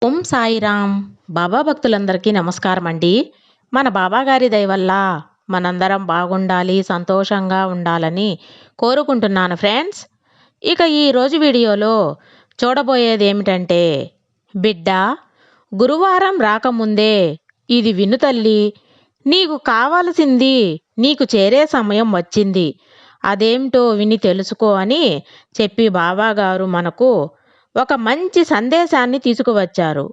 ఓం సాయిరామ్. బాబా భక్తులందరికీ నమస్కారం అండి. మన బాబా గారి దయ వల్ల మనందరం బాగుండాలి, సంతోషంగా ఉండాలని కోరుకుంటున్నాను ఫ్రెండ్స్. ఇక ఈరోజు వీడియోలో చూడబోయేది ఏమిటంటే, బిడ్డ, గురువారం రాకముందే ఇది విను తల్లి, నీకు కావలసింది నీకు చేరే సమయం వచ్చింది. అదేమిటో విని తెలుసుకో అని చెప్పి బాబాగారు మనకు ఒక మంచి సందేశాన్ని తీసుకువచ్చారు.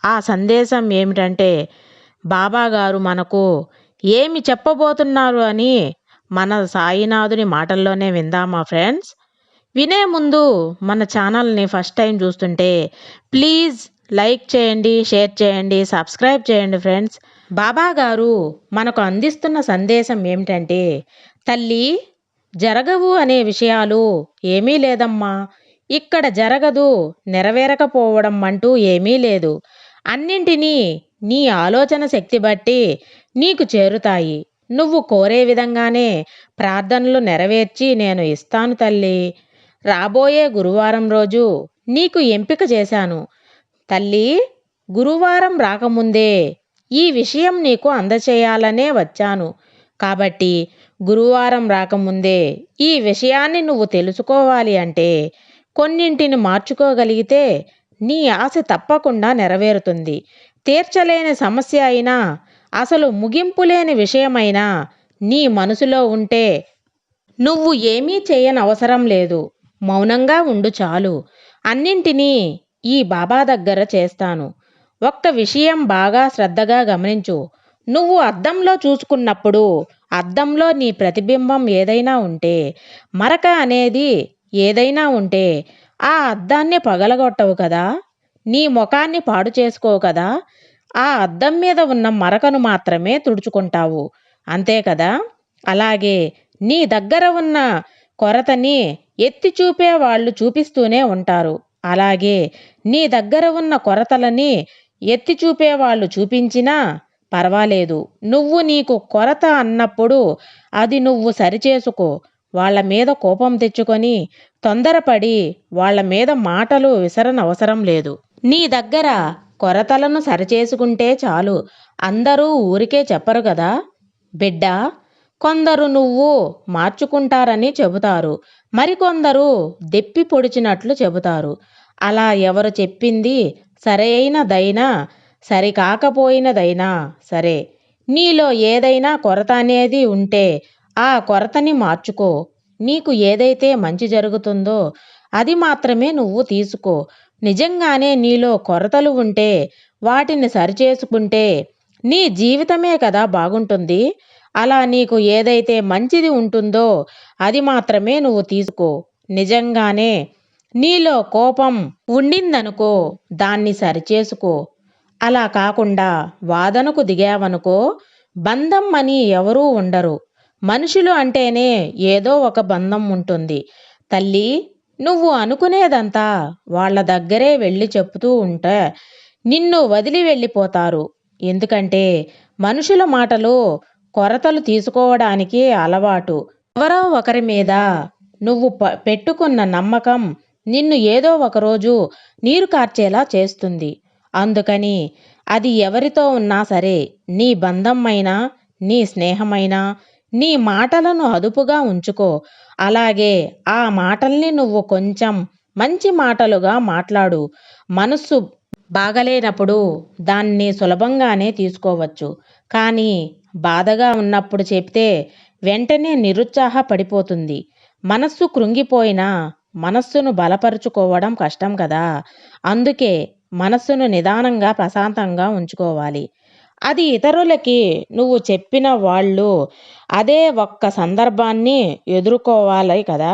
ఆ సందేశం ఏమిటంటే, బాబాగారు మనకు ఏమి చెప్పబోతున్నారు అని మన సాయినాథుని మాటల్లోనే విందామా ఫ్రెండ్స్. వినే ముందు మన ఛానల్ని ఫస్ట్ టైం చూస్తుంటే ప్లీజ్ లైక్ చేయండి, షేర్ చేయండి, సబ్స్క్రైబ్ చేయండి ఫ్రెండ్స్. బాబాగారు మనకు అందిస్తున్న సందేశం ఏమిటంటే, తల్లి, జరగవు అనే విషయాలు ఏమీ లేదమ్మా. ఇక్కడ జరగదు, నెరవేరకపోవడం అంటూ ఏమీ లేదు. అన్నింటినీ నీ ఆలోచన శక్తి బట్టి నీకు చేరుతాయి. నువ్వు కోరే విధంగానే ప్రార్థనలు నెరవేర్చి నేను ఇస్తాను తల్లి. రాబోయే గురువారం రోజు నీకు ఎంపిక చేశాను తల్లి. గురువారం రాకముందే ఈ విషయం నీకు అందచేయాలనే వచ్చాను. కాబట్టి గురువారం రాకముందే ఈ విషయాన్ని నువ్వు తెలుసుకోవాలి అంటే కొన్నింటిని మార్చుకోగలిగితే నీ ఆశ తప్పకుండా నెరవేరుతుంది. తీర్చలేని సమస్య అయినా, అసలు ముగింపు లేని విషయమైనా నీ మనసులో ఉంటే నువ్వు ఏమీ చేయనవసరం లేదు. మౌనంగా ఉండు చాలు. అన్నింటినీ ఈ బాబా దగ్గర చేస్తాను. ఒక్క విషయం బాగా శ్రద్ధగా గమనించు. నువ్వు అద్దంలో చూసుకున్నప్పుడు అద్దంలో నీ ప్రతిబింబం ఏదైనా ఉంటే, మరక అనేది ఏదైనా ఉంటే ఆ అద్దాన్ని పగలగొట్టవు కదా, నీ ముఖాన్ని పాడు చేసుకోవు కదా, ఆ అద్దం మీద ఉన్న మరకను మాత్రమే తుడుచుకుంటావు, అంతే కదా. అలాగే నీ దగ్గర ఉన్న కొరతని ఎత్తి చూపే వాళ్ళు చూపిస్తూనే ఉంటారు. అలాగే నీ దగ్గర ఉన్న కొరతలని ఎత్తి చూపే వాళ్ళు చూపించినా పర్వాలేదు. నువ్వు నీకు కొరత అన్నప్పుడు అది నువ్వు సరిచేసుకో. వాళ్ళ మీద కోపం తెచ్చుకొని తొందరపడి వాళ్ళ మీద మాటలు విసరనవసరం లేదు. నీ దగ్గర కొరతలను సరిచేసుకుంటే చాలు. అందరూ ఊరికే చెప్పరు కదా బిడ్డ. కొందరు నువ్వు మార్చుకుంటారని చెబుతారు, మరికొందరు దెప్పి పొడిచినట్లు చెబుతారు. అలా ఎవరు చెప్పింది సరైనదైనా సరికాకపోయినదైనా సరే, నీలో ఏదైనా కొరత అనేది ఉంటే ఆ కొరతని మార్చుకో. నీకు ఏదైతే మంచి జరుగుతుందో అది మాత్రమే నువ్వు తీసుకో. నిజంగానే నీలో కొరతలు ఉంటే వాటిని సరిచేసుకుంటే నీ జీవితమే కదా బాగుంటుంది. అలా నీకు ఏదైతే మంచిది ఉంటుందో అది మాత్రమే నువ్వు తీసుకో. నిజంగానే నీలో కోపం ఉండిందనుకో, దాన్ని సరిచేసుకో. అలా కాకుండా వాదనకు దిగావనుకో, బంధం అని ఎవరూ ఉండరు. మనుషులు అంటేనే ఏదో ఒక బంధం ఉంటుంది తల్లి. నువ్వు అనుకునేదంతా వాళ్ళ దగ్గరే వెళ్ళి చెప్తూ ఉంటే నిన్ను వదిలి వెళ్ళిపోతారు. ఎందుకంటే మనుషుల మాటలు కొరతలు తీసుకోవడానికి అలవాటు. ఎవరో ఒకరి మీద నువ్వు పెట్టుకున్న నమ్మకం నిన్ను ఏదో ఒకరోజు నీరు కార్చేలా చేస్తుంది. అందుకని అది ఎవరితో ఉన్నా సరే, నీ బంధమైనా, నీ స్నేహమైనా, నీ మాటలను అదుపుగా ఉంచుకో. అలాగే ఆ మాటల్ని నువ్వు కొంచెం మంచి మాటలుగా మాట్లాడు. మనస్సు బాగలేనప్పుడు దాన్ని సులభంగానే తీసుకోవచ్చు. కానీ బాధగా ఉన్నప్పుడు చెప్తే వెంటనే నిరుత్సాహపడిపోతుంది. మనస్సు కృంగిపోయినా మనస్సును బలపరుచుకోవడం కష్టం కదా. అందుకే మనస్సును నిదానంగా ప్రశాంతంగా ఉంచుకోవాలి. అది ఇతరులకి నువ్వు చెప్పిన వాళ్ళు అదే ఒక్క సందర్భాన్ని ఎదుర్కోవాలి కదా.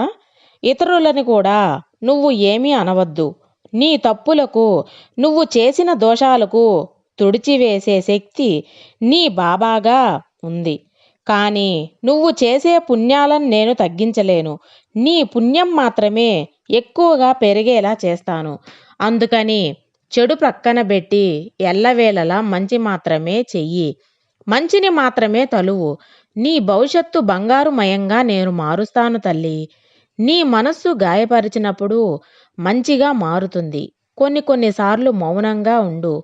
ఇతరులని కూడా నువ్వు ఏమీ అనవద్దు. నీ తప్పులకు, నువ్వు చేసిన దోషాలకు తుడిచివేసే శక్తి నీ బాబాగా ఉంది. కానీ నువ్వు చేసే పుణ్యాలను నేను తగ్గించలేను. నీ పుణ్యం మాత్రమే ఎక్కువగా పెరిగేలా చేస్తాను. అందుకని చెడు ప్రక్కన పెట్టి ఎల్లవేళలా మంచి మాత్రమే చెయ్యి. మంచిని మాత్రమే తలువు. నీ భవిష్యత్తు బంగారుమయంగా నేను మారుస్తాను తల్లి. నీ మనస్సు గాయపరిచినప్పుడు మంచిగా మారుతుంది. కొన్నిసార్లు మౌనంగా ఉండు.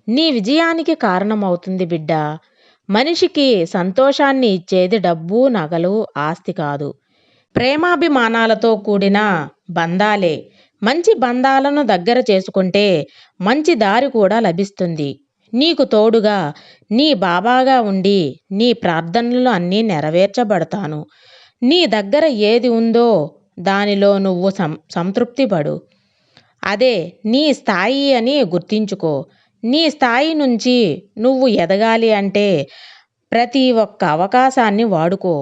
నీ విజయానికి కారణమవుతుంది బిడ్డ. మనిషికి సంతోషాన్ని ఇచ్చేది డబ్బు, నగలు, ఆస్తి కాదు. ప్రేమాభిమానాలతో కూడిన బంధాలే. మంచి బంధాలను దగ్గర చేసుకుంటే మంచి దారి కూడా లభిస్తుంది. నీకు తోడుగా నీ బాబాగా ఉండి నీ ప్రార్థనలు అన్నీ నెరవేర్చబడతాను. నీ దగ్గర ఏది ఉందో దానిలో నువ్వు సంతృప్తి పడు. అదే నీ స్థాయి అని గుర్తించుకో. నీ స్థాయి నుంచి నువ్వు ఎదగాలి అంటే ప్రతి ఒక్క అవకాశాన్ని వాడుకో.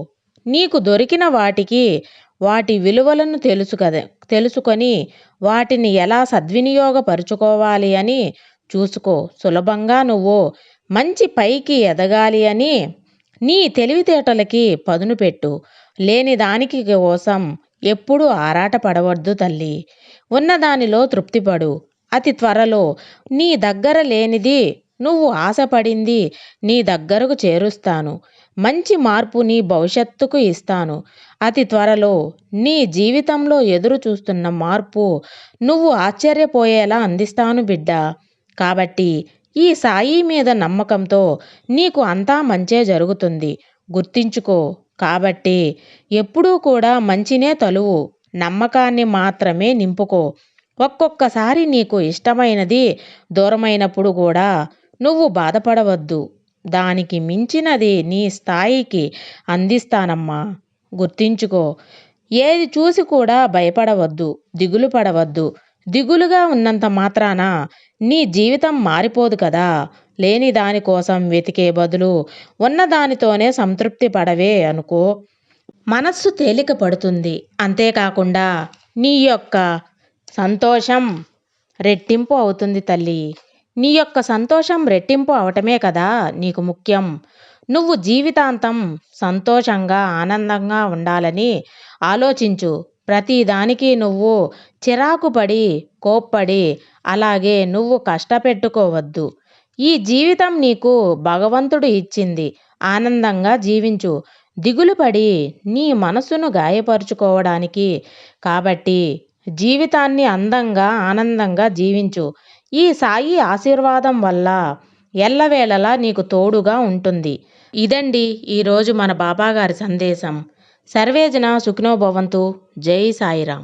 నీకు దొరికిన వాటి విలువలను తెలుసుకొని వాటిని ఎలా సద్వినియోగపరుచుకోవాలి అని చూసుకో. సులభంగా నువ్వు మంచి పైకి ఎదగాలి అని నీ తెలివితేటలకి పదును పెట్టు. లేని దానికి కోసం ఎప్పుడూ ఆరాటపడవద్దు తల్లి. ఉన్నదానిలో తృప్తిపడు. అతి త్వరలో నీ దగ్గర లేనిది, నువ్వు ఆశపడింది నీ దగ్గరకు చేరుస్తాను. మంచి మార్పు నీ భవిష్యత్తుకు ఇస్తాను. అతి త్వరలో నీ జీవితంలో ఎదురు చూస్తున్న మార్పు నువ్వు ఆశ్చర్యపోయేలా అందిస్తాను బిడ్డ. కాబట్టి ఈ సాయి మీద నమ్మకంతో నీకు అంతా మంచే జరుగుతుంది. గుర్తించుకో. కాబట్టి ఎప్పుడూ కూడా మంచినే తలువు. నమ్మకాన్ని మాత్రమే నింపుకో. ఒక్కొక్కసారి నీకు ఇష్టమైనది దూరమైనప్పుడు కూడా నువ్వు బాధపడవద్దు. దానికి మించినది నీ స్థాయికి అందిస్తానమ్మా. గుర్తించుకో. ఏది చూసి కూడా భయపడవద్దు, దిగులు పడవద్దు. దిగులుగా ఉన్నంత మాత్రాన నీ జీవితం మారిపోదు కదా. లేని దానికోసం వెతికే బదులు ఉన్నదానితోనే సంతృప్తి పడవే అనుకో. మనస్సు తేలిక పడుతుంది. అంతేకాకుండా నీ యొక్క సంతోషం రెట్టింపు అవుతుంది తల్లి. నీ యొక్క సంతోషం రెట్టింపు అవటమే కదా నీకు ముఖ్యం. నువ్వు జీవితాంతం సంతోషంగా, ఆనందంగా ఉండాలని ఆలోచించు. ప్రతిదానికి నువ్వు చిరాకు పడి, కోప్పడి, అలాగే నువ్వు కష్టపెట్టుకోవద్దు. ఈ జీవితం నీకు భగవంతుడు ఇచ్చింది. ఆనందంగా జీవించు. దిగులు పడి నీ మనసును గాయపరుచుకోవడానికి కాబట్టి జీవితాన్ని అందంగా, ఆనందంగా జీవించు. ఈ సాయి ఆశీర్వాదం వల్ల ఎల్లవేళలా నీకు తోడుగా ఉంటుంది. ఇదండి ఈరోజు మన బాబాగారి సందేశం. సర్వేజన సుఖినో భవంతు. జై సాయిరాం.